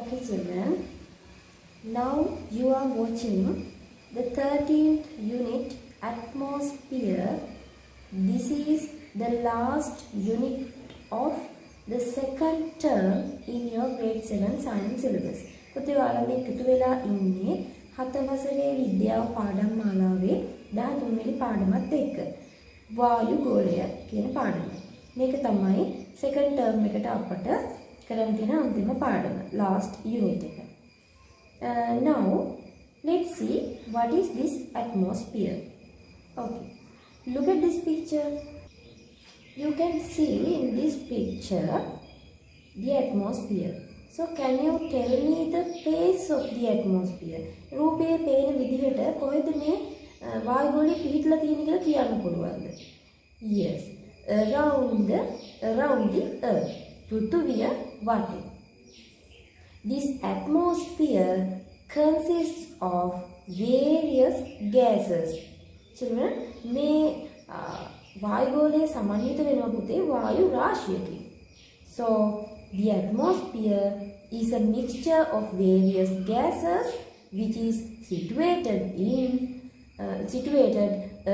Okay, children. Now you are watching the 13th unit atmosphere. This is the last unit of the second term in your grade 7 science syllabus. පුතේ ඔයාලා මේ එකතු වෙලා ඉන්නේ හත වසරේ විද්‍යාව පාඩම් මාලාවේ 13 වෙනි පාඩමත් එක්ක. වායු ගෝලය කියන පාඩම. මේක තමයි second term එකට අපට කරන් තියෙන අන්තිම පාඩම last unit එක. Now let's see what is this atmosphere. Okay, look at this picture. You can see in this picture the atmosphere. So can you tell me the pace of the atmosphere? රූපයේ පේන විදිහට කොහෙද මේ වායුගෝලය පිහිටලා තියෙන කියලා කියන්න පුළුවන්ද? Yes, around the earth. පෘථුවිය වටේ. This atmosphere consists of various gases. Children, මේ වායුගෝලය සමන්විත වෙනවා පුතේ වායු රාශියකින්. So the atmosphere is a mixture of various gases which is situated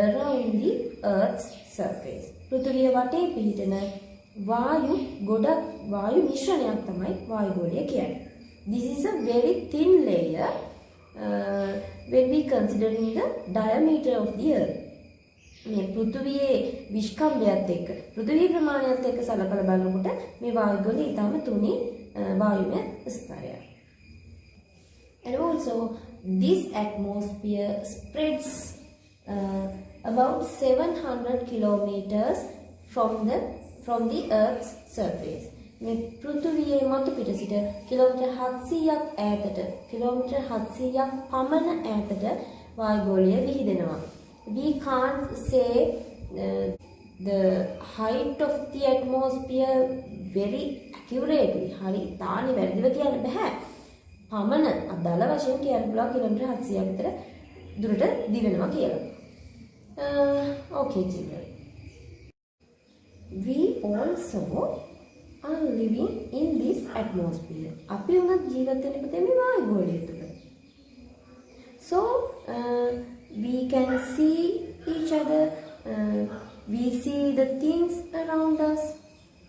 around the earth's surface. පෘථිවිය වටේ පිහිටන වායු ගොඩක් වායු මිශ්‍රණයක් තමයි වායුගෝලය කියන්නේ. This is a very thin layer when we considering the diameter of the earth. මේ පෘථිවියේ විස්කම්භයත් එක්ක පෘථිවි ප්‍රමාණයත් එක්ක සලකලා බලනකොට මේ වායුගෝලය ඊටම තුනි වායුමය ස්තරයක්. And also this atmosphere spreads about 700 kilometers from the earth's surface. මේ පෘථිවියේ මතු පිට සිට කිලෝමීටර් 700ක් පමණ ඈතට වායුගෝලය විහිදෙනවා. We can't say the height of the atmosphere very accurately. හරි තානේ වැරදිව කියන්න බෑ. පමණ අදාළ වශයෙන් කියන්න පුළුවන් කිලෝමීටර් 700ක් විතර දුරට දිවෙනවා කියලා. Okay children. We also are living in this atmosphere. අපි උනත් ජීවත් වෙන්නේ පුතේ මේ වායුගෝලය තුළ. So we can see each other, we see the things around us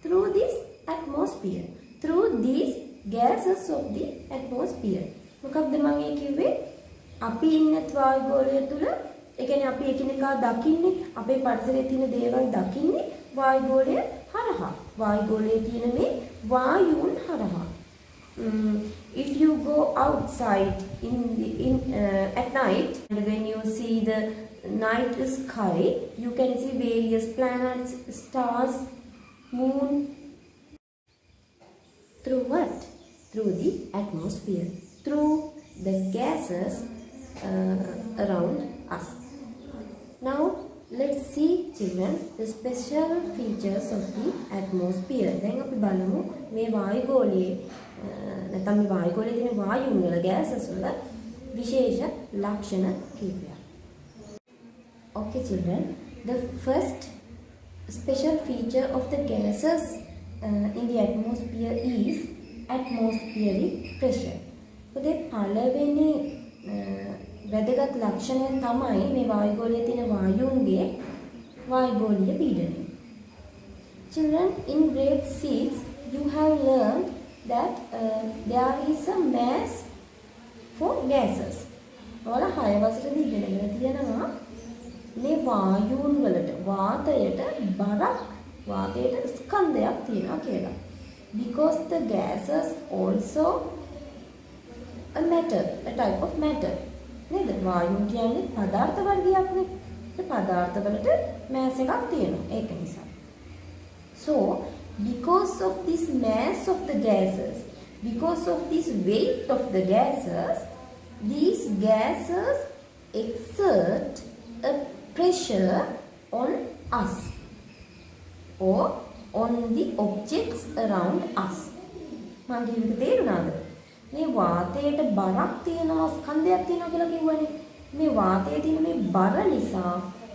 through this atmosphere, through these gases of the atmosphere. මොකක්ද මම ඒ කිව්වේ? අපි ඉන්නේ වායුගෝලය තුළ, ඒ කියන්නේ අපි එකිනෙකා දකින්නේ, අපේ පරිසරයේ තියෙන දේවල් දකින්නේ වායුගෝලය හරහා. වායුගෝලයේ තියෙන මේ වායුන් හරහා. If you go outside at night and when you see the night sky, you can see various planets, stars, moon. Through what? Through the atmosphere, through the gases around us. Now let's see children the special features of the atmosphere. දැන් අපි බලමු මේ වායුගෝලයේ නැත්නම් මේ වායුගෝලයේ තියෙන වායුන් වල gases වල විශේෂ ලක්ෂණ කිහිපයක්. Okay children, the first special feature of the gases in the atmosphere is atmospheric pressure. පුතේ පළවෙනි වැදගත් ලක්ෂණය තමයි මේ වායුගෝලයේ තියෙන වායුන්ගේ වායුගෝලීය පීඩනය. Children, in grade 6 you have learned that there is a mass for gases. ඔයාලා 6 වසරේදී ඉගෙනගෙන තියෙනවා මේ වායුන් වලට වාතයට බරක් වාතයට ස්කන්ධයක් තියෙනවා කියලා. Because the gases also a matter, a type of matter. නේද? වායුන් කියන්නේ පදාර්ථ වර්ගයක්නේ. ඒ පදාර්ථ වලට mass එකක් තියෙනවා. ඒක නිසා. So because of this mass of the gases, because of this weight of the gases, these gases exert a pressure on us or on the objects around us. මම කියන්න තේරුණාද? මේ වාතයට බරක් තියෙනවා ස්කන්ධයක් තියෙනවා කියලා කිව්වනේ. මේ වාතයේ තියෙන මේ බර නිසා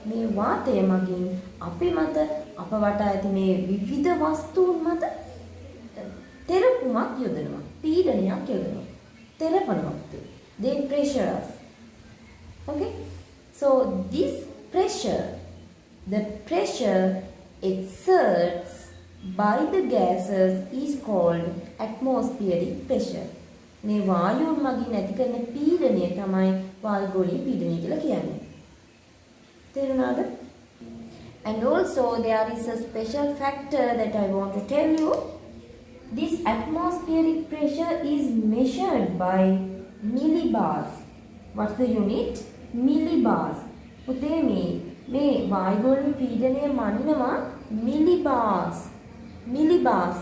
මේ වාතය මගින් අපේ මත අප වටා ඇති මේ විවිධ වස්තුන් මත තෙරපුමක් යොදනවා. පීඩනයක් යොදනවා. තෙරපනවා. They pressure us. Okay? So this pressure, the pressure exerts by the gases is called atmospheric pressure. මේ වායුන් මගින් ඇති කරන පීඩනය තමයි වායුගෝලීය පීඩනය කියලා කියන්නේ. තේරුණාද? And also there is a special factor that I want to tell you. This atmospheric pressure is measured by millibars. What's the unit? Millibars. පුතේ මේ වායුගෝලීය පීඩනය මනිනවා millibars. Millibars.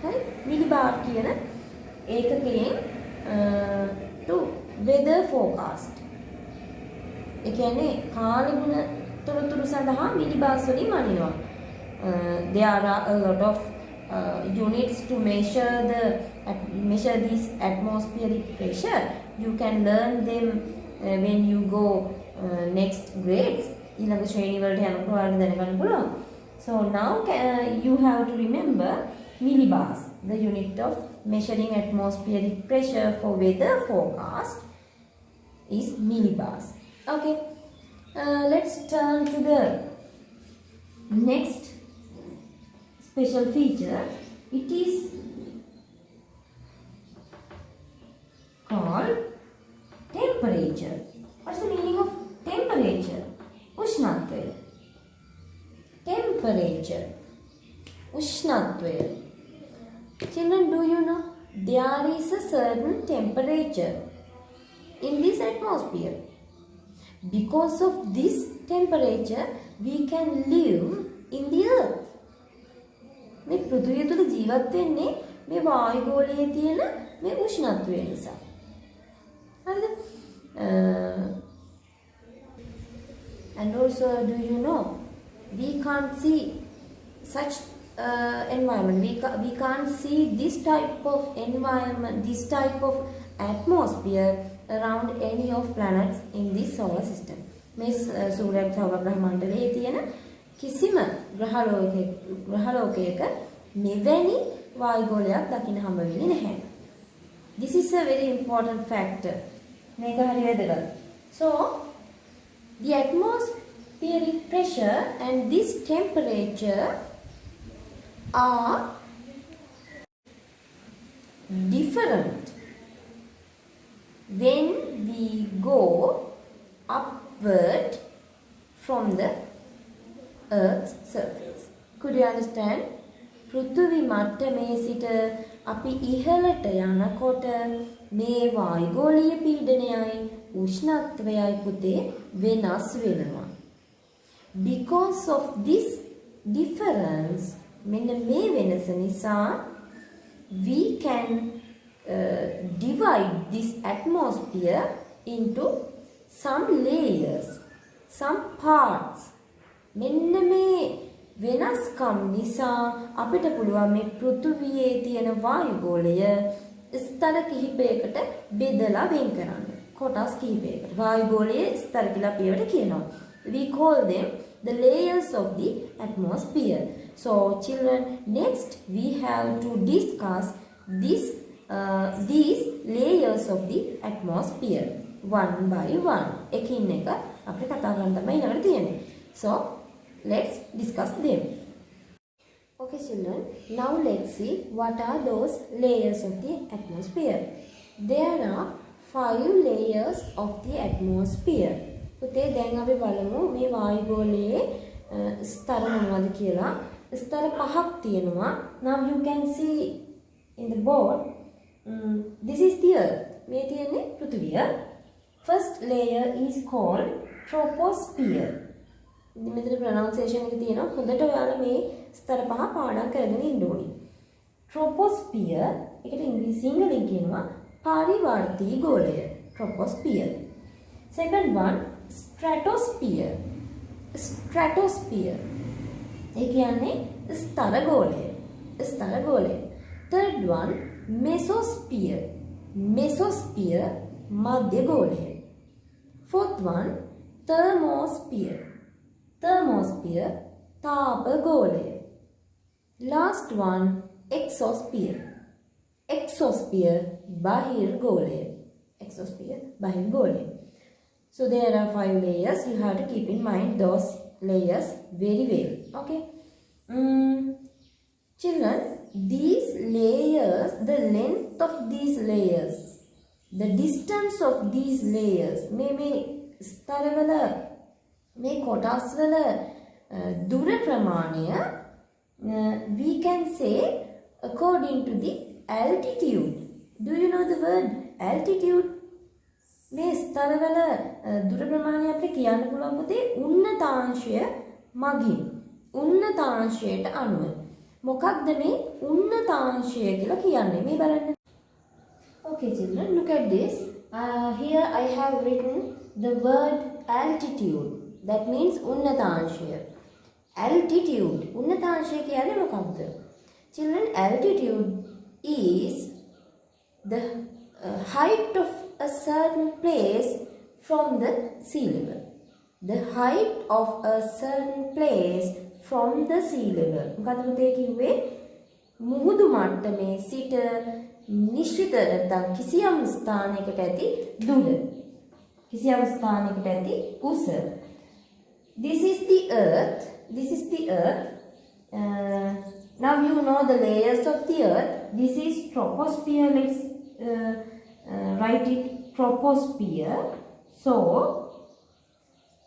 හරි? millibar කියන ඒකකයෙන් to weather forecast. ඒ කියන්නේ කාලගුණ තොරතුරු සඳහා millibars වලින් මනිනවා. There are a lot of units to measure this atmospheric pressure. You can learn them when you go next grades. ඊළඟ ශ්‍රේණි වලට යනකොට ඔයාලට දැනගන්න පුළුවන්. So now you have to remember millibars. The unit of measuring atmospheric pressure for weather forecast is millibars. Okay. Let's turn to the next special feature. It is called temperature. What's the meaning of temperature? Ushnatva. Temperature. Ushnatva. Children, do you know there is a certain temperature in this atmosphere? Because of this temperature, we can live in the earth. මේ පෘථිවිය තුල ජීවත් වෙන්නේ මේ වායුගෝලයේ තියෙන මේ උෂ්ණත්වය නිසා. හරිද? And also, do you know we can't see such environment. We can't see this type of environment, this type of atmosphere around any of planets in this solar system. මේ සූර්ය සෞර මණ්ඩලයේ තියෙන කිසිම ග්‍රහලෝකයක මෙවැනි වායුගෝලයක් දකින්න හම්බ වෙන්නේ නැහැ. This is a very important factor. මේක හරි වැදගත්. So the atmospheric pressure and this temperature are different when we go upward from the Earth's surface. Could you understand? පෘථිවි මට්ටමේ සිට අපි ඉහළට යනකොට මේ වායුගෝලීය පීඩනයයි උෂ්ණත්වයයි පුතේ වෙනස් වෙනවා. Because of this difference, මෙන්න මේ වෙනස නිසා we can divide this atmosphere into some layers, some parts. මෙන්න මේ වෙනස්කම් නිසා අපිට පුළුවන් මේ පෘථුවියේ තියෙන වායුගෝලය ස්තර කිහිපයකට බෙදලා වෙන් කරන්න. කොටස් කිහිපයකට. වායුගෝලයේ ස්තර කියලා අපි ඒවට කියනවා. We call them the layers of the atmosphere. So children, next we have to discuss these layers of the atmosphere one by one. එකින් එක අපිට කතා කරන්න තමයි ඊළඟට තියෙන්නේ. So let's discuss them. Okay children, now let's see what are those layers of the atmosphere. There are 5 layers of the atmosphere. පුතේ දැන් අපි බලමු මේ වායුගෝලයේ ස්තර මොනවද කියලා. ස්තර පහක් තියෙනවා. Now you can see in the board, this is the earth. මේ තියෙන්නේ පෘථිවිය. First layer is called troposphere. මෙතන pronunciation එක තියෙනවා. හොඳට ඔයාලා මේ ස්තර පහ පාඩම් කරගෙන ඉන්න ඕනේ. Troposphere එකට ඉංග්‍රීසි සිංහලෙන් කියනවා පරිවර්තී ගෝලය. Troposphere. Second one, stratosphere. Stratosphere ඒ කියන්නේ ස්තර ගෝලය. ස්තර ගෝලය. Third one, mesosphere. Mesosphere මධ්‍ය ගෝලය. Fourth one, thermosphere. Thermosphere තාප ගෝලය. Last one, exosphere. exosphere, bahirgolaya. Exosphere, bahirgolaya. So there are 5 layers. You have to keep in mind those layers very well. Okay. Children, these layers, the length of these layers, the distance of these layers, මේ ස්තරවල මේ කොටස් වල දුර ප්‍රමාණය we can say according to the altitude. Do you know the word altitude? මේ ස්තරවල දුර ප්‍රමාණය අපිට කියන්න පුළුවන් පුතේ උන්නතාංශය මගින් උන්නතාංශයට අනුව. මොකක්ද මේ උන්නතාංශය කියලා කියන්නේ? මේ බලන්න. Okay children, look at this. Here I have written the word altitude. That means unnataanshaya. Altitude. Unnataanshaya කියන්නේ මොකක්ද? Children, altitude is the height of a certain place from the sea level. The height of a certain place from the sea level. මොකද පුතේ කිව්වේ මුහුදු මට්ටමේ සිට නිශ්චිත නැත්නම් කිසියම් ස්ථානයකට ඇති දුර. කිසියම් ස්ථානයකට ඇති උස. This is the earth. This is the earth. Now you know the layers of the earth. This is troposphere. Let's write it troposphere. So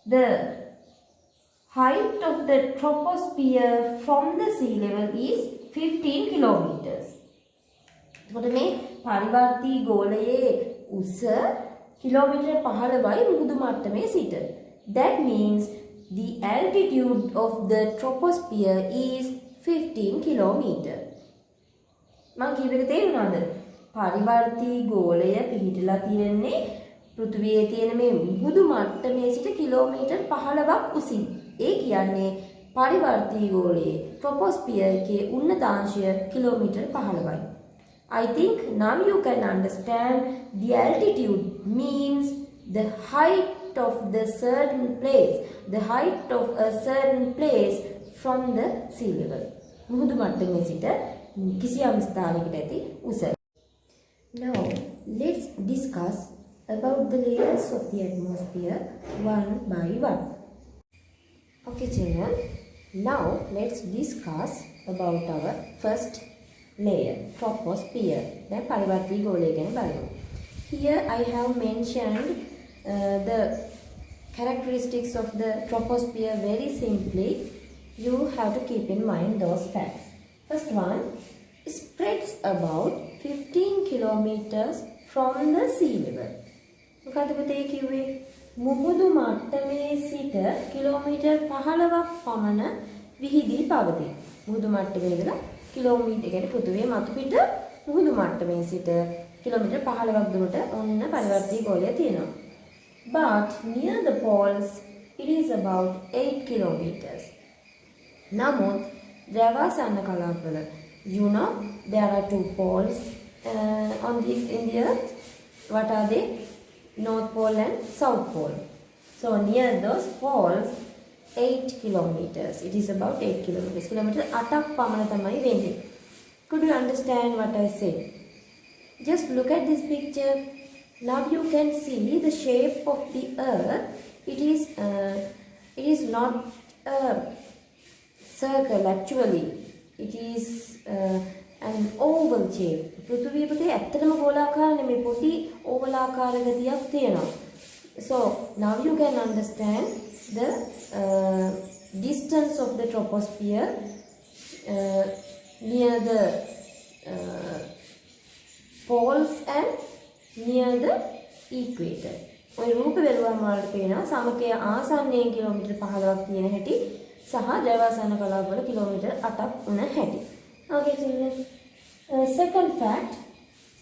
the height of the troposphere from the sea level is 15 kilometers. එතකොට මේ පරිවර්තී ගෝලයේ උස kilometre 15යි මුහුදු මට්ටමේ සිට. That means the altitude of the troposphere is 15 kilometer. මම කියවෙක තේරුණාද? පරිවර්තී ගෝලය පිහිටලා තියෙන්නේ පෘථිවියේ තියෙන මේ මුහුදු මට්ටමේ සිට කිලෝමීටර් 15ක් උසින්. ඒ කියන්නේ පරිවර්තී ගෝලයේ troposphere එකේ උන්නතාංශය kilometre 15යි. I think now you can understand the altitude means the height of the certain place, the height of a certain place from the sea level. මුහුදු මට්ටමේ සිට කිසියම් ස්ථානයකට ඇති උස. Now let's discuss about the layers of the atmosphere one by one. Okay children, now let's discuss about our first layer, troposphere. Then පරිවර්තී ගෝලය ගැන බලමු. Here I have mentioned the characteristics of the troposphere very simply. You have to keep in mind those facts. First one, spreads about 15 kilometers from the sea level. මොකද පුතේ කිව්වේ? මුහුදු මට්ටමේ සිට kilometre 15ක් පමණ විහිදී පවතී. මුහුදු මට්ටමේ ඉඳලා කිලෝමීටර් කියන්නේ පෘථිවිය මතු පිට මුහුදු මට්ටමේ සිට කිලෝමීටර් 15ක් දුරට ඔන්න පරිවර්තී ගෝලය තියෙනවා. But near the poles it is about 8 kilometers. නමුත් ද්‍රවාසන්න කලාපවල you know there are two poles in the earth. What are they? North Pole and South Pole. So near those poles 8 kilometers. It is about 8 kilometers. Kilometer 8ක් පමණ තමයි වෙන්නේ. Could you understand what I said? Just look at this picture. Now you can see the shape of the earth. It is not a circle actually. It is an oval shape. පෘථිවිය පුතේ ඇත්තටම ගෝලාකාර නෙමෙයි, පොඩි oval ආකාර ගතියක් තියෙනවා. So now you can understand the distance of the troposphere near the poles and near the equator. ඔය රූප බැලුවාම වලට පේනවා සමකය ආසන්නයෙන් කිලෝමීටර් 15ක් තියෙන හැටි සහ ද්‍රවසන කලාපවල කිලෝමීටර් 8ක් වුණ හැටි. Okay children. Second fact,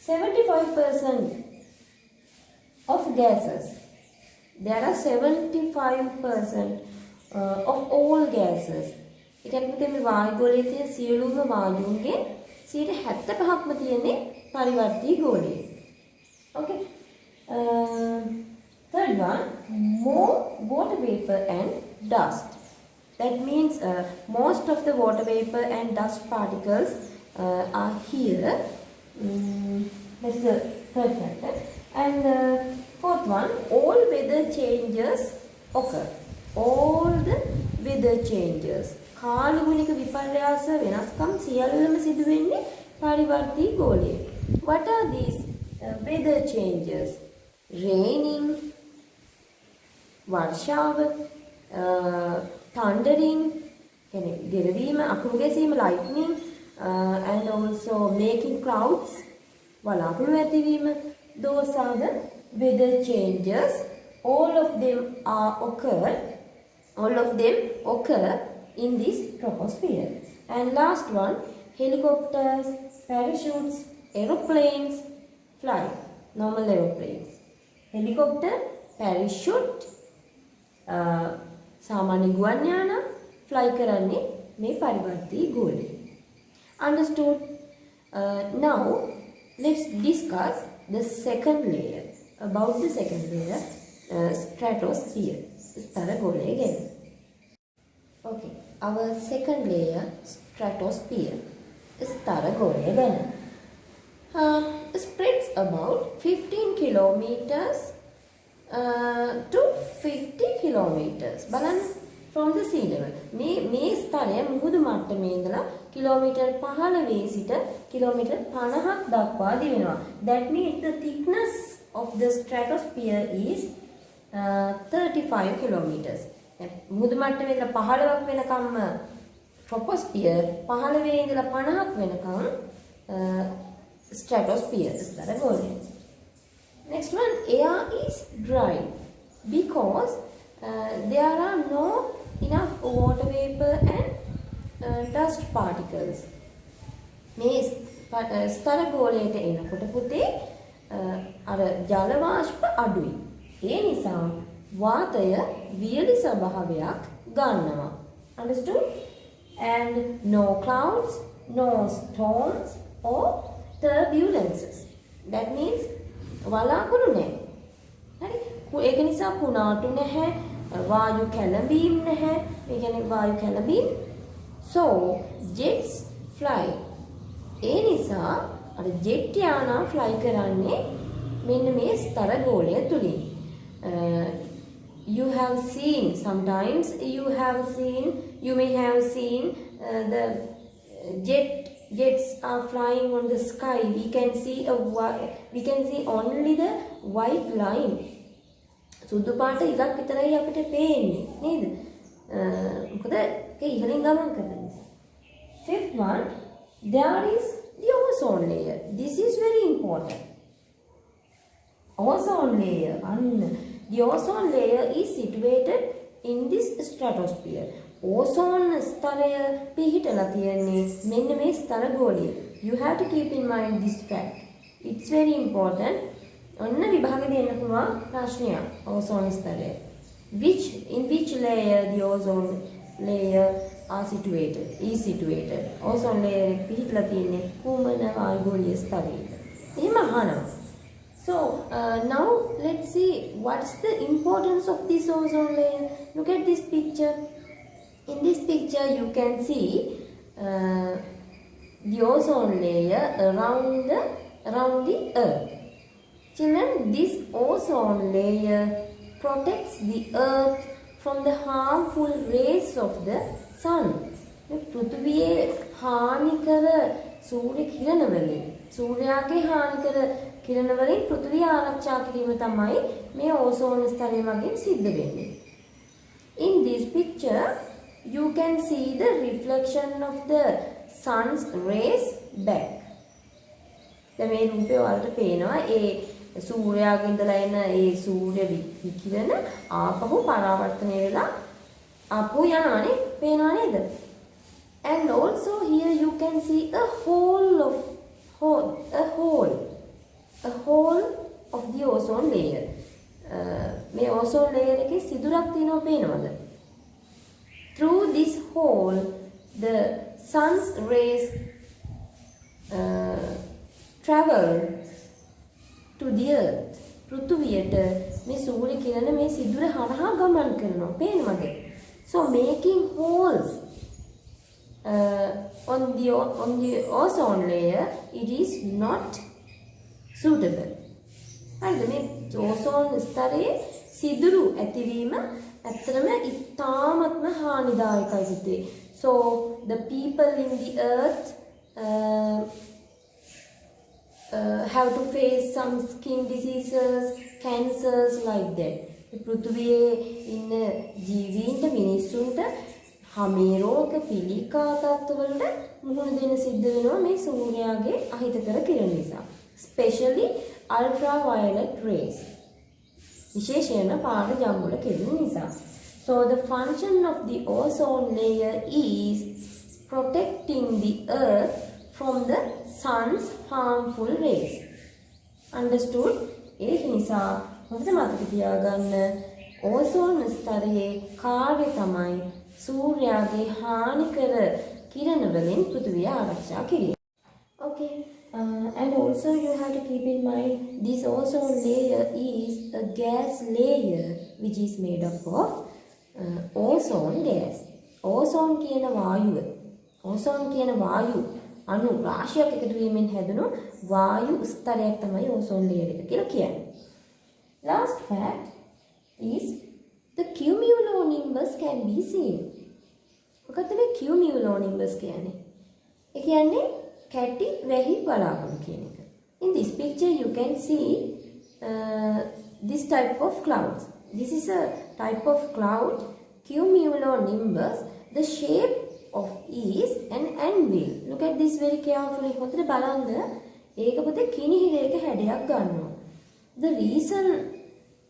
75% of gases. There are 75% of all gases. ඒ කියන්නේ මේ වායු ගෝලයේ තියෙන සියලුම වායුන්ගේ 75%ක්ම තියෙන්නේ පරිවර්තී ගෝලයේ. Okay. Third one, more water vapor and dust. That means most of the water vapor and dust particles are here That's the third factor. And the fourth one, all weather changes occur. All the weather changes. කාලගුණික විපර්යාස වෙනස්කම් සියල්ලම සිදු වෙන්නේ පරිවර්තී ගෝලයේ. What are these weather changes? Raining, වර්ෂාව, thundering, කියන්නේ ගෙරවීම, අකුණු ගැසීම, lightning, and also making clouds, වලාකුළු ඇතිවීම. Those are the weather changes. All of them occur in this troposphere. And last one, helicopters, parachutes, aeroplanes fly. Normal aeroplanes. Helicopter, parachute, සාමාන්‍ය ගුවන් යාන fly කරන්නේ මේ පරිවර්තී ගෝලයේ. Understood? Now let's discuss the second layer. About the second layer, stratosphere. ස්තර ගෝලය ගැන. Okay, our second layer, stratosphere. ස්තර ගෝලය ගැන. Spreads about 15 kilometers to 50 kilometers. බලන්න from the sea level. මේ ස්තරය මුහුදු මට්ටමේ ඉඳලා කිලෝමීටර් 15 සිට කිලෝමීටර් 50ක් දක්වා දිවෙනවා. That means the thickness of the stratosphere is 35 kilometers. මුහුදු මට්ටමේ ඉඳලා 15ක් වෙනකම්ම troposphere, 15 ඉඳලා 50ක් වෙනකම් stratosphere ස්තර ගෝලය. Next one, air is dry because there are no enough water vapor and dust particles. මේ ස්තර ගෝලයට එනකොට පුතේ අර ජල වාෂ්ප අඩුයි. ඒ නිසා වාතය වියලි ස්වභාවයක් ගන්නවා. Understood? And no clouds, no storms or turbulences. That means වලාකුළු නැහැ. හරි? ඒක නිසා කුණාටු නැහැ, වායු කැළඹීම් නැහැ. ඒ කියන්නේ වායු කැළඹීම්. So jets fly. ඒ නිසා අර ජෙට් යානා fly කරන්නේ මෙන්න මේ ස්තර ගෝලය තුලින්. You may have seen the jets are flying on the sky. We can see only the white line. සුදු පාට ඉලක් විතරයි අපිට පේන්නේ නේද? මොකද ඒක ඉහළින් ගමන් කරන නිසා. Fifth one, there is the ozone layer. This is very important. Ozone layer. The ozone layer is situated in this stratosphere. Ozone ස්තරය පිහිටලා තියෙන්නේ මෙන්න මේ ස්තර ගෝලයේ. You have to keep in mind this fact. It's very important. ඔන්න විභාගෙ දෙන්න පුළුවන් ප්‍රශ්නයක්. ozone ස්තරය. In which layer the ozone layer is situated? Ozone layer එක පිහිටලා තියෙන්නේ කුමන වායුගෝලීය ස්තරයක? එහෙම අහනවා. So now let's see what's the importance of this ozone layer. Look at this picture. In this picture you can see the ozone layer around the earth. Children, this ozone layer protects the earth from the harmful rays of the sun. පෘථිවියේ හානිකර සූර්ය කිරණ වලින් සූර්යාගේ හානිකර කිරණ වලින් පෘථිවිය ආරක්ෂා කිරීම තමයි මේ ඕසෝන ස්තරය මගින් සිද්ධ වෙන්නේ. In this picture you can see the reflection of the sun's rays back. දැන් මේ රූපේ වලට පේනවා ඒ සූර්යාගෙන් ඉඳලා එන ඒ සූර්ය විකිරණ ආපහු පරාවර්තනය වෙලා ආපහු යනවානේ පේනවා නේද? And also here you can see a hole of the ozone layer. මේ ozone layer එකේ සිදුරක් තියෙනවා පේනවද? Through this hole the sun's rays travel to the earth. පෘථුවියට මේ සූර්ය කිරණ මේ සිදුර හරහා ගමන් කරනවා පේනවද? So making holes on the ozone layer it is not suitable. හරිද? මේ ඕසෝන් ස්තරයේ සිදුරු ඇතිවීම ඇත්තටම ඉතාමත්ම හානිදායකයි පුතේ. So the people in the earth have to face some skin diseases, cancers like that. පෘථිවියේ ඉන්න ජීවීන්ට මිනිස්සුන්ට හමේ රෝග පිළිකා තත්ත්වවලට මුහුණ දෙන්න සිද්ධ වෙනවා මේ සූර්යාගේ අහිතකර කිරණ නිසා. Especially ultraviolet rays. විශේෂයෙන්ම පාට ජම්බුල කිරණ නිසා. So the function of the ozone layer is protecting the earth from the sun's harmful rays. Understood? ඒක නිසා හොඳට මතක තියාගන්න ඕසෝන් ස්තරයේ කාර්යය තමයි සූර්යාගේ හානිකර කිරණ වලින් පෘථිවිය ආරක්ෂා කිරීම. Okay, and also you have to keep in mind this ozone layer is a gas layer which is made up of ozone gas. Ozone කියන වායුව. ozone කියන වායු අණු රාශියක් එකතු වීමෙන් හැදුණු වායු ස්තරයක් තමයි ozone layer එක කියලා කියන්නේ. Last fact is the cumulonimbus can be seen. මොකක්ද මේ cumulonimbus කියන්නේ? ඒ කියන්නේ කැටි වැහි වලාකුළු කියන එක. In this picture you can see this type of clouds. This is a type of cloud, cumulonimbus. The shape of is an anvil. Look at this very carefully. හොඳට බලන්න. ඒක පුතේ කිනිහිරයක හැඩයක් ගන්නවා. The reason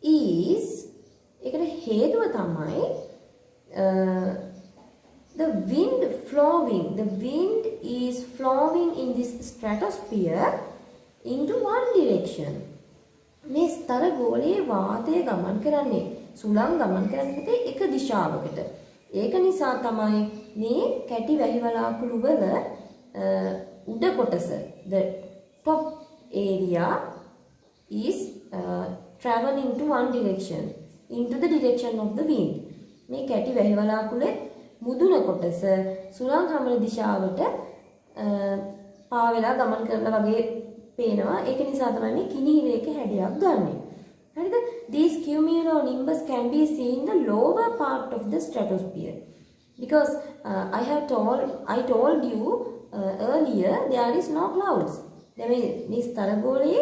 is ඒකට හේතුව තමයි the wind is flowing in this stratosphere into one direction. මේ ස්තර ගෝලයේ වාතය ගමන් කරන්නේ සුළං ගමන් කරන්නේ එක දිශාවකට. ඒක නිසා තමයි මේ කැටි වැහි වලාකුළු වල උඩ කොටස the top area is traveling to one direction into the direction of the wind. මේ කැටි වැහි වලාකුළේ මුදුන කොටස සුළං හමන දිශාවට පාවෙලා ගමන් කරලා වගේ පේනවා. ඒක නිසා තමයි මේ කිනිහිරයක හැඩයක් ගන්නෙ. හරිද? These cumulonimbus can be seen in the lower part of the stratosphere because I told you earlier there is no clouds. දැන් මේ ස්තර ගෝලයේ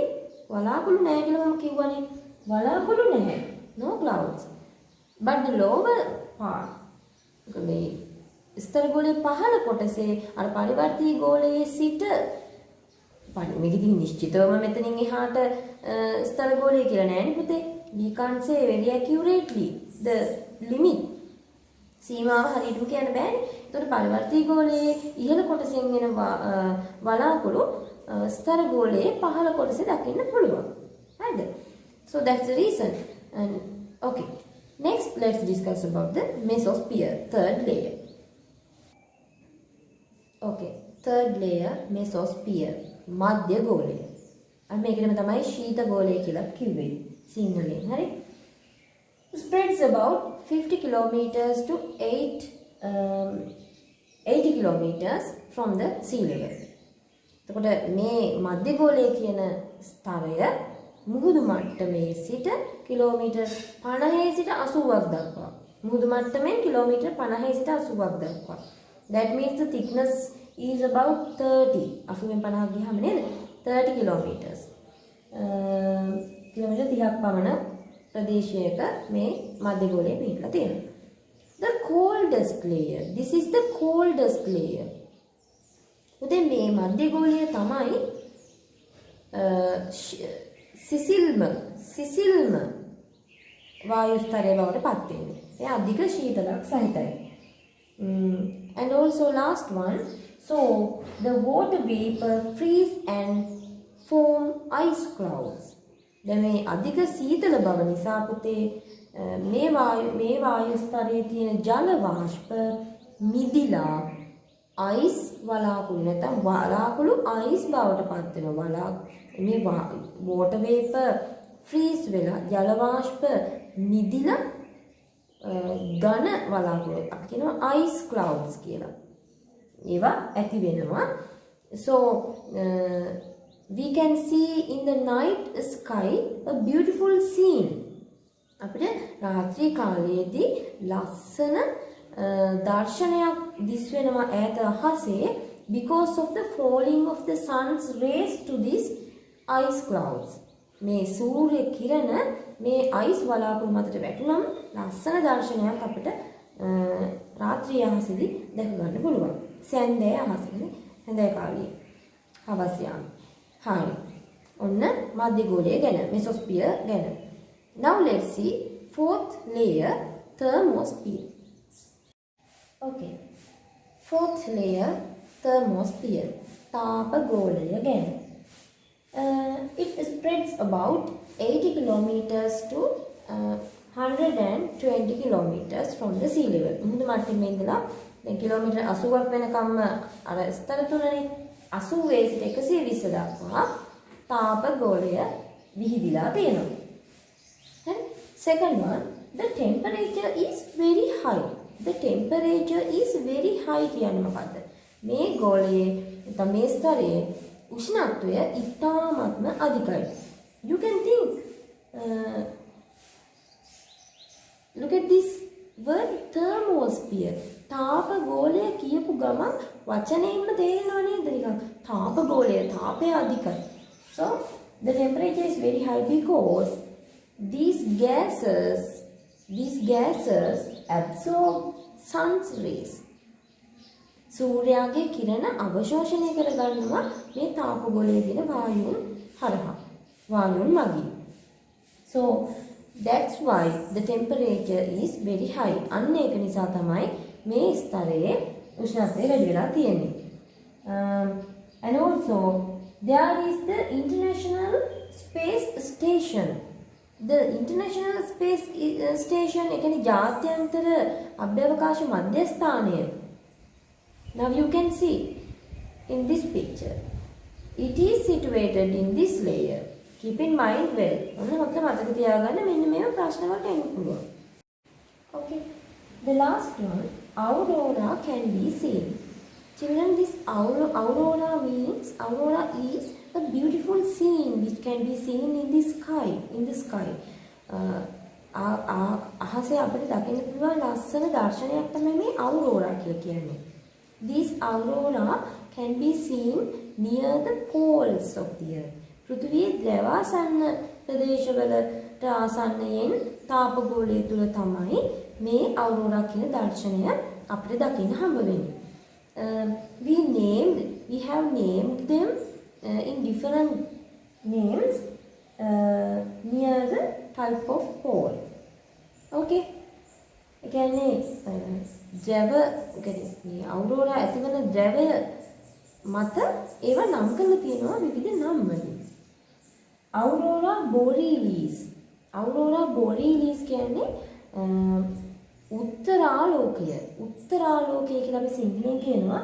වලාකුළු නැහැ කියලා මම කිව්වනේ. වලාකුළු නැහැ. No clouds. But the lower part මේ ස්තර ගෝලයේ පහළ කොටසේ අර පරිවර්තී ගෝලයේ සිට මේක ඉතින් නිශ්චිතවම මෙතනින් එහාට ස්තර ගෝලය කියලා නෑනේ පුතේ. We can't say very accurately the limit. සීමාව හරියටම කියන්න බෑනේ. ඒතකොට පරිවර්තී ගෝලයේ ඉහළ කොටසෙන් එන වලාකුළු ස්තර ගෝලයේ පහළ කොටසේ දකින්න පුළුවන්. හරිද? So that's the reason. And okay. Next let's discuss about the mesosphere, third layer. Okay, third layer mesosphere. මධ්‍ය ගෝලය. අර මේකෙම තමයි ශීත ගෝලය කියලා කිව්වේ සිංහලෙන්. හරි? Spreads about 50 kilometers to 80 kilometers from the sea level. එතකොට මේ මධ්‍ය ගෝලය කියන ස්තරය මුහුදු මට්ටමේ සිට කිලෝමීටර් 50 සිට 80ක් දක්වා. මුහුදු මට්ටමෙන් කිලෝමීටර් 50 සිට 80ක් දක්වා. That means the thickness is about 30. 80 50 ගියාම නේද? 30 kilometers. කිලෝමීටර් 30ක් පමණ ප්‍රදේශයක මේ මධ්‍ය ගෝලය පිහිටලා තියෙනවා. The coldest layer. This is the coldest layer. උදේ මේ මධ්‍ය ගෝලය තමයි සිසිල්ම වායු ස්තරය බවට පත් වෙන්නේ. ඒ අධික ශීතලක් සහිතයි. And also last one. So the water vapor freeze and form ice clouds. දැන් මේ අධික සීතල බව නිසා පුතේ මේ වායු ස්තරයේ තියෙන ජල වාෂ්ප මිදිලා ice වලාකුළු නැත්නම් වලාකුළු ice බවට පත් වෙනවා. මේ water vapor freeze වෙලා ජල වාෂ්ප මිදිලා ඝන වලාකුළු අපි කියනවා ice clouds කියලා. ඒවා ඇති වෙනවා. So we can see in the night sky a beautiful scene. අපිට රාත්‍රී කාලයේදී ලස්සන දර්ශනයක් දිස් වෙනවා ඈත අහසේ because of the falling of the sun's rays to these ice clouds. මේ සූර්ය කිරණ මේ අයිස් වලාකුළු මතට වැටුනම ලස්සන දර්ශනයක් අපිට රාත්‍රී අහසේදී දැක ගන්න පුළුවන්. සැන්දෑ අහසේ හැන්දෑ කාලේ හවස යාම. හරි. ඔන්න මධ්‍යගෝලය ගැන මෙසොස්ෆියර් ගැන. Now let's see fourth layer, thermosphere. Okay. Fourth layer, thermosphere. තාපගෝලය ගැන. It spreads about 80 kilometers to 120 kilometers from the sea level. මුහුදු මට්ටමේ ඉඳලා දැන් කිලෝමීටර් 80ක් වෙනකම්ම අර ස්තර තුනනේ 80 සිට 120 දක්වා තාපගෝලය විහිදිලා තියෙනවා. Then second one, the temperature is very high. The temperature is very high කියන්නේ මොකද්ද? මේ ගෝලයේ නැත්නම් මේ ස්තරයේ උෂ්ණත්වය ඉතාමත්ම අධිකයි. You can think, look at this word thermosphere. තාපගෝලය කියපු ගමන් වචනයෙන්ම තේරෙනව නේද? නිකන් තාපගෝලය තාපය අධිකයි. So the temperature is very high because these gases absorb sun's rays. සූර්යාගේ කිරණ අවශෝෂණය කරගන්නවා මේ තාපගෝලයේ තියෙන වායුන් මගින්. So that's why the temperature is very high. අන්න ඒක නිසා තමයි මේ ස්තරයේ උෂ්ණත්වය වැඩි වෙලා තියෙන්නේ. And also there is the International Space Station. The International Space Station එකනේ ජාත්‍යන්තර අභ්‍යවකාශ මධ්‍යස්ථානය. Now you can see in this picture. It is situated in this layer. Keep in mind well. ඔන්න හොඳට මතක තියාගන්න මෙන්න මේව ප්‍රශ්න වලට එන්න පුළුවන්. Okay. The last one, aurora can be seen. Children, this aurora is a beautiful scene which can be seen in the sky. අහසේ අපිට දකින්න පුළුවන් ලස්සන දර්ශනයක් තමයි මේ aurora කියලා කියන්නේ. This aurora can be seen near the poles of the earth. පෘථිවියේ ද්‍රවාසන්න ප්‍රදේශවලට ආසන්නයෙන් තාපගෝලය තුල තමයි මේ aurora කියන දර්ශනය අපිට දකින්න හම්බ වෙන්නේ. We have named them in different names near the type of pole. Okay. කියන්නේ ද්‍රව කියන්නේ aurora ඇතිවන ද්‍රවය මත ඒවා නම් කරලා තියෙනවා විවිධ නම් වලින්. aurora borealis කියන්නේ උත්තරාලෝකය කියලා අපි සිංහලෙන් කියනවා.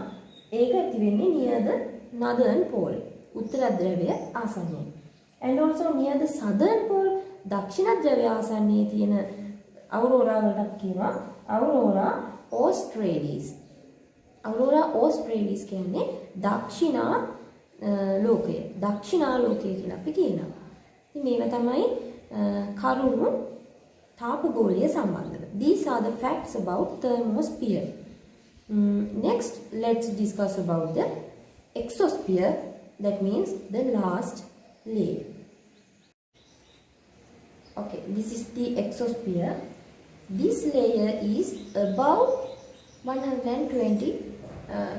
ඒක ඇති වෙන්නේ near the northern pole. උත්තර ධ්‍රවය ආසන්නයේ. And also near the southern pole දක්ෂිණ ධ්‍රවය ආසන්නයේ තියෙන aurora වලට කියනවා aurora australis. aurora australis කියන්නේ දක්ෂිණාලෝකය කියලා අපි කියනවා. ඉතින් මේව තමයි කරුණු තාපගෝලීය සම්බන්ධව. These are the facts about thermosphere. Next, let's discuss about the exosphere. That means the last layer. Okay, this is the exosphere. This layer is about 120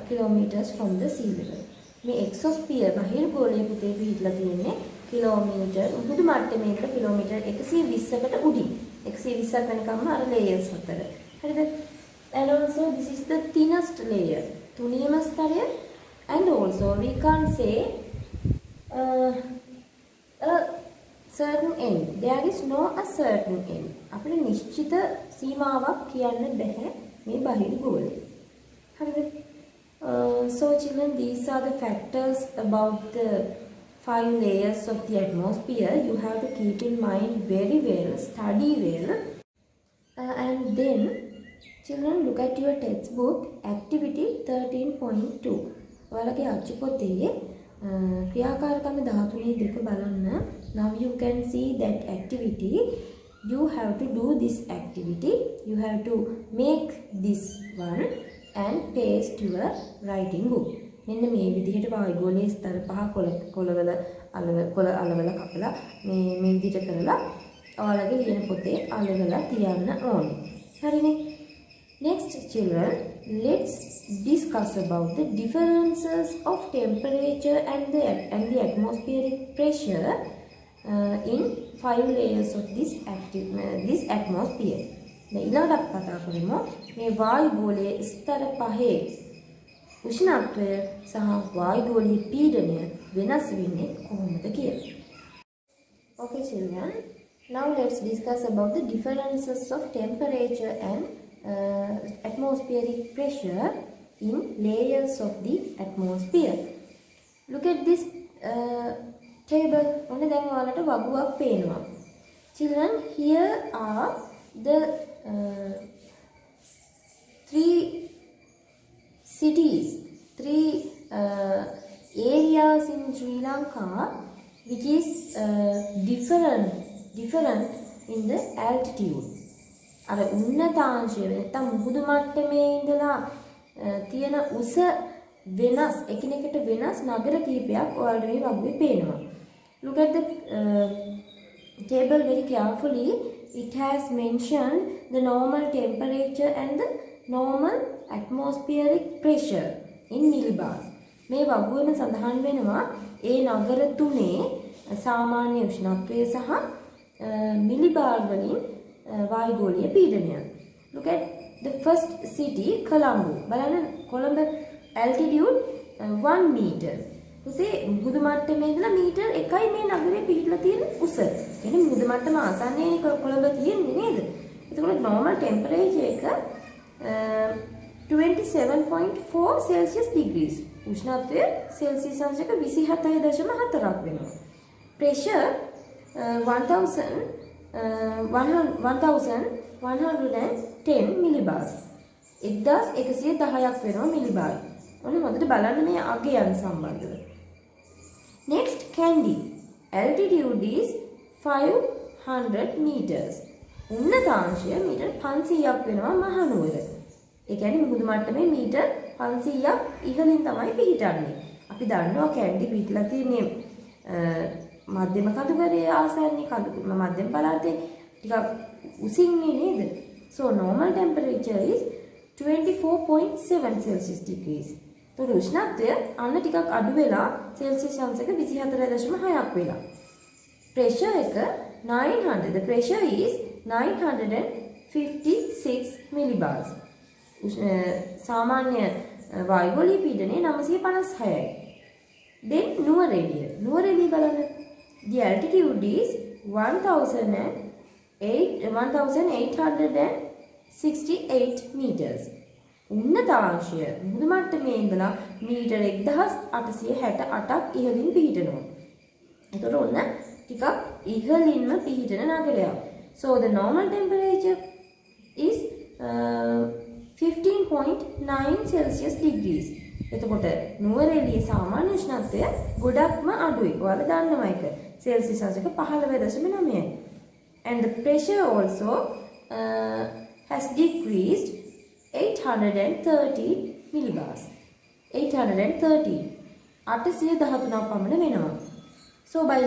kilometers from the sea level. මේ exosphere බහිර්ගෝලයේ පුතේ පිහිටලා තියෙන්නේ kilometre උඩු මට්ටමේ ඉඳලා kilometre 120කට උඩින්. 120ක් වෙනකම්ම අර layers හතර. හරිද? And also this is the thinnest layer. තුනියම ස්තරය. And also we can't say a certain end. There is no a certain end. අපිට නිශ්චිත සීමාවක් කියන්න බෑ මේ බහිර්ගෝලය. හරිද? So children, these are the factors about the 5 layers of the atmosphere. You have to keep in mind very well, study well. And then Children, look at your textbook, activity 13.2. ඔයාලගේ අච්චු පොතේ ක්‍රියාකාරකම 13 දෙක බලන්න. Now you can see that activity. You have to do this activity. You have to make this one and paste your writing book. මෙන්න මේ විදිහට වායුගෝලයේ ස්තර පහ කොළවල අලවල කපලා මේ විදිහට කරලා ඔයාලගේ ලියන පොතේ අලවලා තියන්න ඕනේ. හරිනේ? Next, children, let's discuss about the differences of temperature and the atmospheric pressure in 5 layers of this atmosphere. ඊළඟට අපි කතා කරමු මේ වායුගෝලයේ ස්තර පහේ උෂ්ණත්වය සහ වායුගෝලීය පීඩනය වෙනස් වෙන්නේ කොහොමද කියලා. Okay, children. Now let's discuss about the differences of temperature and atmospheric pressure in layers of the atmosphere. Look at this table. ඔන්න දැන් ඔයාලට වගුවක් පේනවා. Children, here are the 3 cities, 3 areas in Sri Lanka which is different in the altitude. අර උන්නතාංශය නැත්නම් මුහුදු මට්ටමේ ඉඳලා තියෙන උස වෙනස් එකිනෙකට වෙනස් නගර කිහිපයක් ඔයාලට මේ වගුවේ පේනවා. Look at the table very carefully. It has mentioned the normal temperature and the normal atmospheric pressure in millibars. මේ වගුවේම සඳහන් වෙනවා ඒ නගර තුනේ සාමාන්‍ය උෂ්ණත්වය සහ මිලිබාර් වලින් වායුගෝලීය පීඩනය. Look at the first city, Colombo. බලන්න කොළඹ altitude 1 meter. පුතේ මුහුදු මට්ටමේ ඉඳලා මීටර් 1යි මේ නගරේ පිහිටලා තියෙන උස. කියන්නේ මුහුදු මට්ටම ආසන්නයේනේ කොළඹ තියෙන්නේ නේද? එතකොට normal temperature එක 27.4 Celsius degrees. උෂ්ණත්වය සෙල්සියස් අංශක 27.4ක් වෙනවා. Pressure 1110 millibars. 1110ක් වෙනවා මිලිබාර්. ඔන්න හොඳට බලන්න මේ අගයන් සම්බන්ධව. Next, Kandy. Altitude is 500 meters. උන්නතාංශය metre 500ක් වෙනවා මහනුවර. ඒ කියන්නේ මුහුදු මට්ටමේ මීටර් 500ක් ඉහළින් තමයි පිහිටන්නේ. අපි දන්නවා කැන්ඩි පිහිටලා තියෙන්නේ මධ්‍යම කඳුකරයේ ආසන්නයේ මධ්‍යම පළාතේ ටිකක් උසින්නේ නේද? So normal temperature is 24.7 Celsius degrees. तो උෂ්ණත්වය අන්න ටිකක් අඩු වෙලා සෙල්සියස් අංශක 24.6ක් වෙලා. Pressure එක 900. The pressure is 956 millibars. සාමාන්‍ය වායුගෝලීය පීඩනය 956යි. Then නුවරඑළිය බලන්න. The altitude is 1868 meters. උන්නතාංශය මුහුදු මට්ටමේ ඉඳලා මීටර 1868ක් ඉහළින් පිහිටනවා. එතකොට ඔන්න ටිකක් ඉහළින්ම පිහිටන නගරයක්. So the normal temperature is 15.9 Celsius degrees. එතකොට නුවරඑළියේ සාමාන්‍ය උෂ්ණත්වය ගොඩක්ම අඩුයි. ඔයාලා දන්නවා ඒක. Celsius අංශක 15.9යි. And the pressure also has decreased 830 millibars. 813 පමණ වෙනවා. So by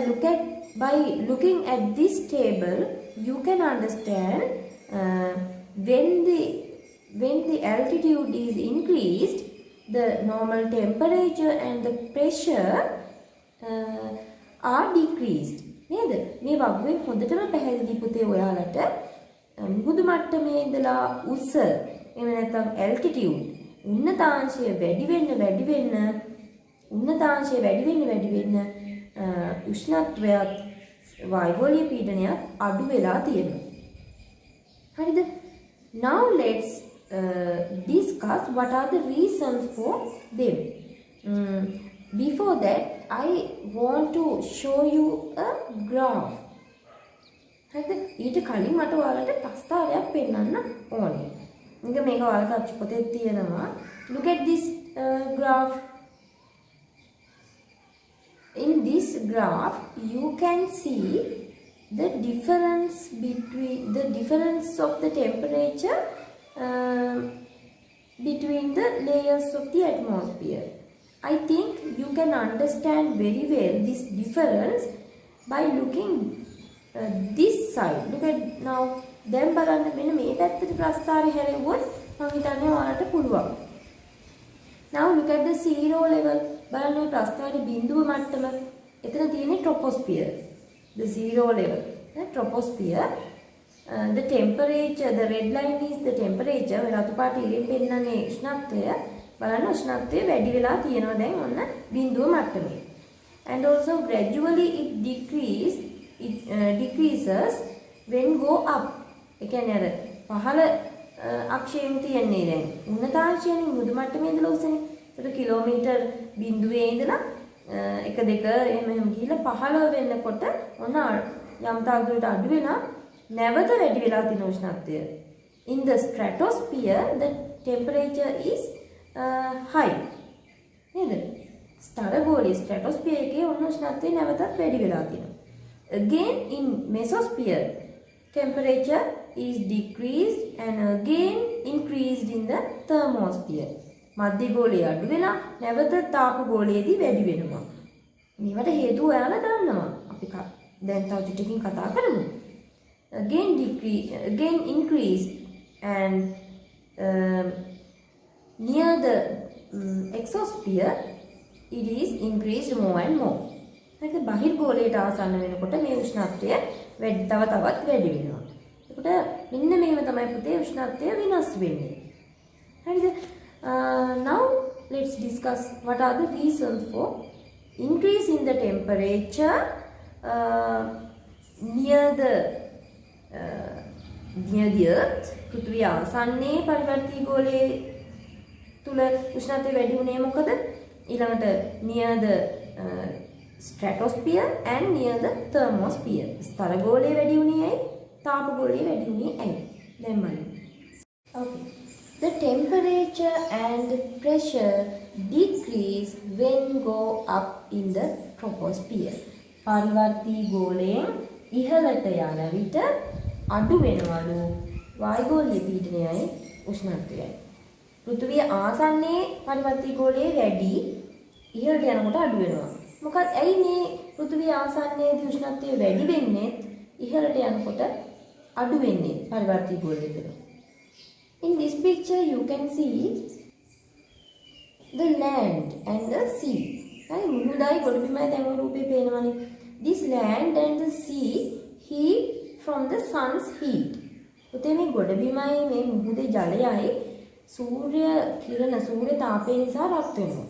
looking at this table, you can understand when the altitude is increased, the normal temperature and the pressure are decreased. නේද? මේ වගුවේ හොඳටම පැහැදිලි පුතේ ඔයාලට මුහුදු මට්ටමේ ඉඳලා උස එහෙම නැත්නම් altitude උන්නතාංශය වැඩි වෙන්න උෂ්ණත්වයත් වායුගෝලීය පීඩනයත් අඩු වෙලා තියෙනවා. හරිද? Now let's discuss what are the reasons for them. Before that, I want to show you a graph. හරිද? ඊට කලින් මට ඔයාලට ප්‍රස්තාවයක් පෙන්වන්න ඕනේ. මේක ඔයාලට අච්චු පොතේ තියෙනවා. Look at this graph. In this graph you can see the difference of the temperature between the layers of the atmosphere. I think you can understand very well this difference by looking this side. Look at now. දැන් බලන්න මෙන්න මේ පැත්තට ප්‍රස්ථාරය හැරෙව්වොත් මම හිතන්නේ ඔයාලට පුළුවන්. Now look at the zero level. බලන්න මේ ප්‍රස්ථාරයේ බිඳුව මට්ටම. එතන තියෙන්නේ troposphere. The zero level. The troposphere. The temperature, the red line is the temperature. රතු පාට ඉරින් පෙන්නන්නේ උෂ්ණත්වය. බලන්න උෂ්ණත්වය වැඩි වෙලා තියෙනවා දැන් ඔන්න බිඳුව මට්ටමේ. And also gradually it decreases when go up. ඒ කියන්නේ අර පහළ අක්ෂයෙන් තියන්නේ දැන් උන්නතාංශයනේ මෘදු මට්ටමේ ඉඳලා උසනේ. ඒක කිලෝමීටර් බිඳුවේ ඉඳලා 1 2 එහෙම ගිහිල්ලා පහළ වෙනකොට ඔන්න යම් තාක් දුරට අඩු වෙනා නැවත වැඩි වෙලා තියෙන උෂ්ණත්වය. In the stratosphere the temperature is high. නේද? ස්තරගෝලීය stratosphere එකේ ඔන්න උෂ්ණත්වය නැවතත් වැඩි වෙලා තියෙනවා. Again in mesosphere temperature is decreased and again increased in the thermosphere. මධ්‍ය ගෝලයේ අඩු වෙලා නැවත තාප ගෝලයේදී වැඩි වෙනවා. මේවට හේතුව ඔයාලා දන්නවා. අපි දැන් තව චුට්ටකින් කතා කරමු. Again increased and near the exosphere it is increased more and more. හරිද? බහිර්ගෝලයට ආසන්න වෙනකොට මේ උෂ්ණත්වය තව තවත් වැඩි වෙනවා. එතකොට මෙන්න මෙහෙම තමයි පුතේ උෂ්ණත්වය වෙනස් වෙන්නේ. හරිද? Now let's discuss what are the reasons for increase in the temperature near the earth. පෘථිවිය ආසන්නයේ පරිවර්තී ගෝලයේ තුල උෂ්ණත්වය වැඩි වුණේ මොකද? ඊළඟට near the stratosphere and near the thermosphere. ස්තරගෝලයේ වැඩි වුණේ ඇයි? තාපගෝලයේ වැඩි වුණේ ඇයි? දැන් බලමු. Okay. The temperature and pressure decrease when go up in the troposphere. පරිවර්තී ගෝලයෙන් ඉහළට යන විට අඩු වෙනවලු වායුගෝලීය පීඩනයයි උෂ්ණත්වයයි. පෘථිවිය ආසන්නයේ පරිවර්තී ගෝලයේ වැඩි ඉහළට යනකොට අඩු වෙනවා. මොකද ඇයි මේ පෘථිවිය ආසන්නයේදී උෂ්ණත්වය වැඩි වෙන්නේ ඉහළට යනකොට අඩු වෙන්නේ පරිවර්තී ගෝලයේ තුල. In this picture you can see the land and the sea. හරි මුහුදයි ගොඩබිමයි දැන් ඔය රූපේ පේනවනේ. This land and the sea heat from the sun's heat. උතේ මේ ගොඩබිමයි මේ මුහුදේ ජලයයි සූර්ය කිරණ සූර්ය තාපය නිසා රත් වෙනවා.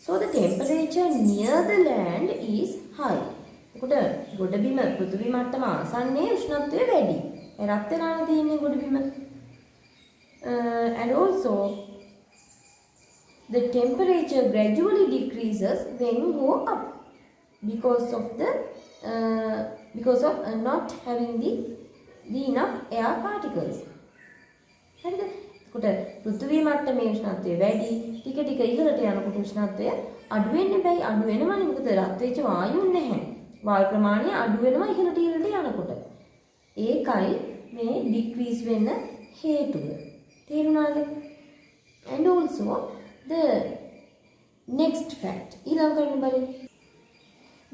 So the temperature near the land is high. එතකොට ගොඩබිම පෘථිවි මට්ටම ආසන්නයේ උෂ්ණත්වය වැඩි. ඒ රත් වෙනානේ තියෙන්නේ ගොඩබිම. And also the temperature gradually decreases when go up because of not having the enough air particles. හරිද? කොට පෘථිවි මට්ටමේ උෂ්ණත්වය වැඩි ටික ටික ඉහළට යනකොට උෂ්ණත්වය අඩු වෙන්නේ බැයි අඩු වෙනවනේ මොකද රත් වෙච්ච වායුන් නැහැ. වායු ප්‍රමාණය අඩු වෙනවා ඉහළට යනකොට. ඒකයි මේ ඩික්‍රීස් වෙන්න හේතුව. තේරුණාද? And also the next fact ඊළඟට බලන්න.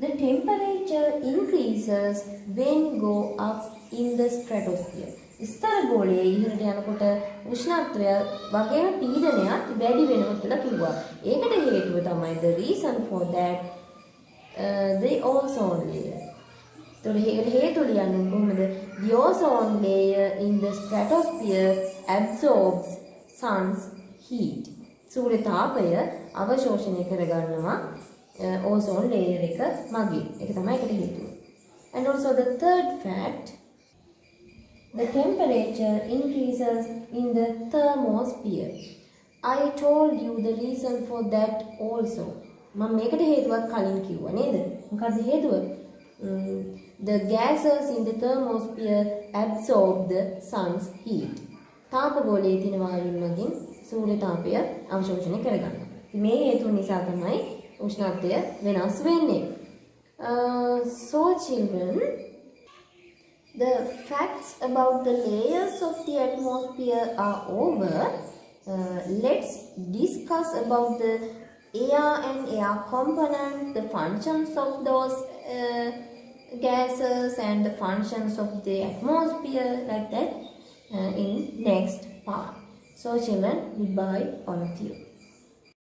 The temperature increases when go up in the stratosphere. ස්තරගෝලයේ ඉහළට යනකොට උෂ්ණත්වය වගේම පීඩනයත් වැඩි වෙනවා කියලා කිව්වා. ඒකට හේතුව තමයි the reason for that the ozone layer. ඒකට හේතුව ලියන්නේ කොහොමද? The ozone layer in the stratosphere absorbs sun's heat. සූර්ය තාපය අවශෝෂණය කරගන්නවා ozone layer එක මගින්. ඒක තමයි ඒකට හේතුව. And also the third fact, the temperature increases in the thermosphere. I told you the reason for that also. මම මේකට හේතුවක් කලින් කිව්වා නේද? මොකක්ද හේතුව? The gases in the thermosphere absorb the sun's heat. තාපගෝලයේ තියෙන වායුන් මගින් සූර්ය තාපය අවශෝෂණය කරගන්නවා. මේ හේතුන් නිසා තමයි උෂ්ණත්වය වෙනස් වෙන්නේ. So children, the facts about the layers of the atmosphere are over. Let's discuss about the air and air component, the functions of those gases and the functions of the atmosphere, like that in next part. So children, goodbye all of you.